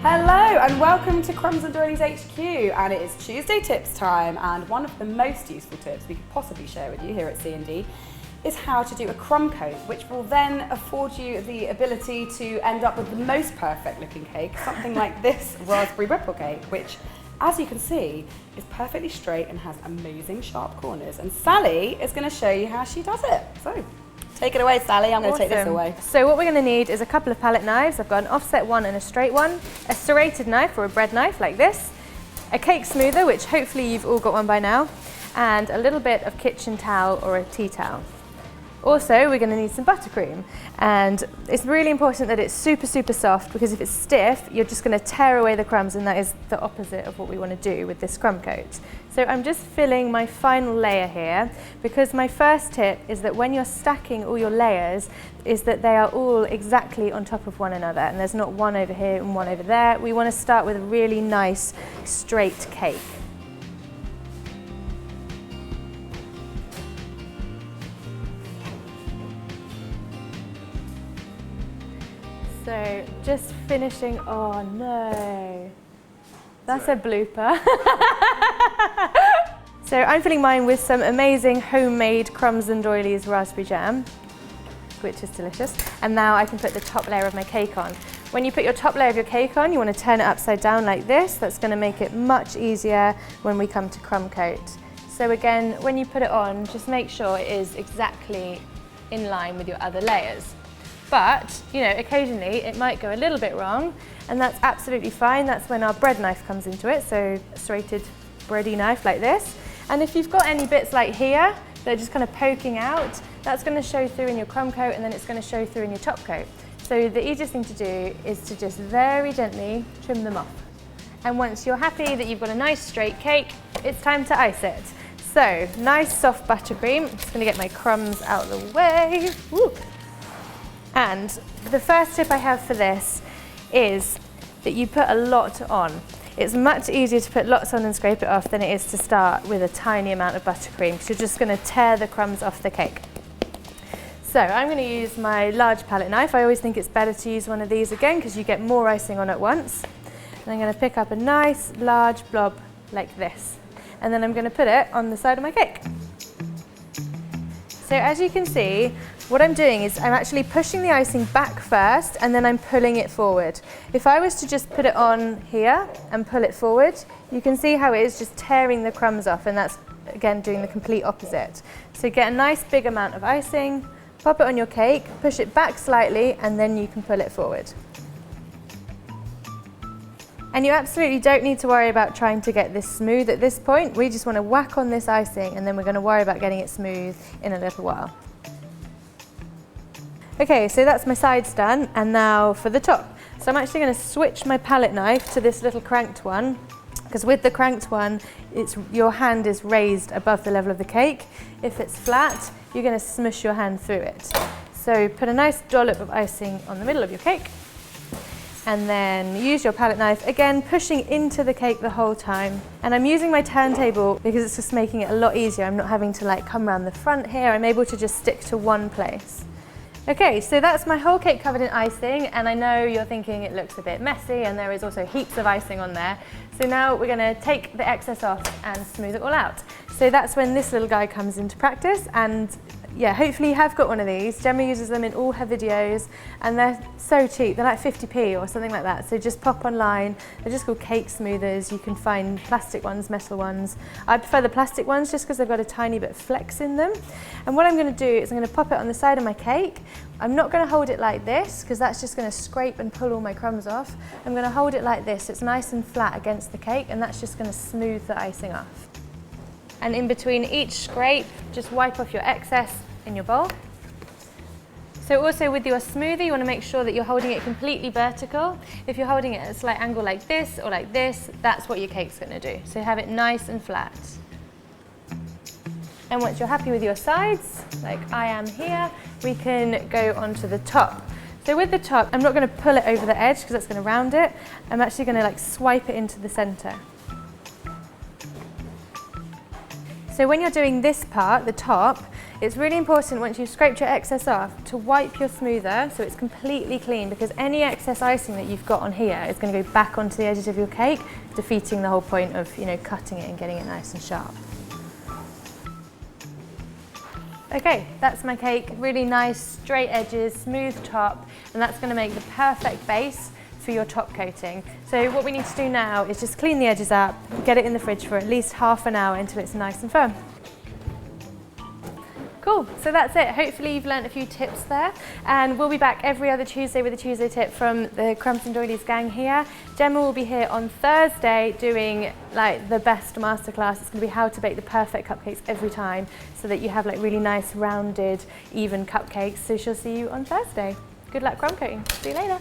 Hello and welcome to Crumbs Doilies HQ, and it is Tuesday tips time, and one of the most useful tips we could possibly share with you here at C&D is how to do a crumb coat, which will then afford you the ability to end up with the most perfect looking cake, something like this raspberry ripple cake, which, as you can see, is perfectly straight and has amazing sharp corners. And Sally is going to show you how she does it. So, take it away, Sally. I'm going to take this away. So what we're going to need is a couple of palette knives. I've got an offset one and a straight one, a serrated knife or a bread knife like this, a cake smoother, which hopefully you've all got one by now, and a little bit of kitchen towel or a tea towel. Also, we're going to need some buttercream, and it's really important that it's super soft, because if it's stiff, you're just going to tear away the crumbs, and that is the opposite of what we want to do with this crumb coat. So I'm just filling my final layer here, because my first tip is that when you're stacking all your layers, is that they are all exactly on top of one another, and there's not one over here and one over there. We want to start with a really nice straight cake. So just finishing, oh no, that's a blooper. So I'm filling mine with some amazing homemade Crumbs Doilies raspberry jam, which is delicious. And now I can put the top layer of my cake on. When you put your top layer of your cake on, you want to turn it upside down like this. That's going to make it much easier when we come to crumb coat. So again, when you put it on, just make sure it is exactly in line with your other layers. But, you know, occasionally it might go a little bit wrong, and that's absolutely fine. That's when our bread knife comes into it, so a serrated bready knife like this. And if you've got any bits like here, they're just kind of poking out, that's going to show through in your crumb coat, and then it's going to show through in your top coat. So the easiest thing to do is to just very gently trim them off. And once you're happy that you've got a nice straight cake, it's time to ice it. So, nice soft buttercream. I'm just going to get my crumbs out of the way. Woo. And the first tip I have for this is that you put a lot on. It's much easier to put lots on and scrape it off than it is to start with a tiny amount of buttercream, because you're just going to tear the crumbs off the cake. So I'm going to use my large palette knife. I always think it's better to use one of these again, because you get more icing on at once. And I'm going to pick up a nice large blob like this. And then I'm going to put it on the side of my cake. So as you can see, what I'm doing is I'm actually pushing the icing back first, and then I'm pulling it forward. If I was to just put it on here and pull it forward, you can see how it is just tearing the crumbs off, and that's again doing the complete opposite. So get a nice big amount of icing, pop it on your cake, push it back slightly, and then you can pull it forward. And you absolutely don't need to worry about trying to get this smooth at this point. We just want to whack on this icing, and then we're going to worry about getting it smooth in a little while. Okay, so that's my sides done, and now for the top. So I'm actually going to switch my palette knife to this little cranked one, because with the cranked one, your hand is raised above the level of the cake. If it's flat, you're going to smush your hand through it. So put a nice dollop of icing on the middle of your cake, and then use your palette knife, again pushing into the cake the whole time. And I'm using my turntable because it's just making it a lot easier. I'm not having to like come around the front here. I'm able to just stick to one place. Okay, so that's my whole cake covered in icing, and I know you're thinking it looks a bit messy, and there is also heaps of icing on there. So now we're going to take the excess off and smooth it all out. So that's when this little guy comes into practice, and yeah, hopefully you have got one of these. Gemma uses them in all her videos, and they're so cheap. They're like 50p or something like that. So just pop online. They're just called cake smoothers. You can find plastic ones, metal ones. I prefer the plastic ones just because they've got a tiny bit of flex in them. And what I'm going to do is I'm going to pop it on the side of my cake. I'm not going to hold it like this, because that's just going to scrape and pull all my crumbs off. I'm going to hold it like this. It's nice and flat against the cake, and that's just going to smooth the icing off. And in between each scrape, just wipe off your excess in your bowl. So also with your smoothie, you want to make sure that you're holding it completely vertical. If you're holding it at a slight angle like this or like this, that's what your cake's going to do. So have it nice and flat. And once you're happy with your sides, like I am here, we can go onto the top. So with the top, I'm not going to pull it over the edge because that's going to round it. I'm actually going to like swipe it into the center. So when you're doing this part, the top, It's really important once you've scraped your excess off to wipe your smoother so it's completely clean, because any excess icing that you've got on here is going to go back onto the edges of your cake, defeating the whole point of, you know, cutting it and getting it nice and sharp. Okay, that's my cake. Really nice, straight edges, smooth top, and that's going to make the perfect base for your top coating. So what we need to do now is just clean the edges up, get it in the fridge for at least half an hour until it's nice and firm. Cool, so that's it. Hopefully you've learned a few tips there, and we'll be back every other Tuesday with a Tuesday tip from the Crumbs and Doilies gang here. Gemma will be here on Thursday doing like the best masterclass. It's going to be how to bake the perfect cupcakes every time so that you have like really nice rounded even cupcakes. So she'll see you on Thursday. Good luck crumb coating. See you later.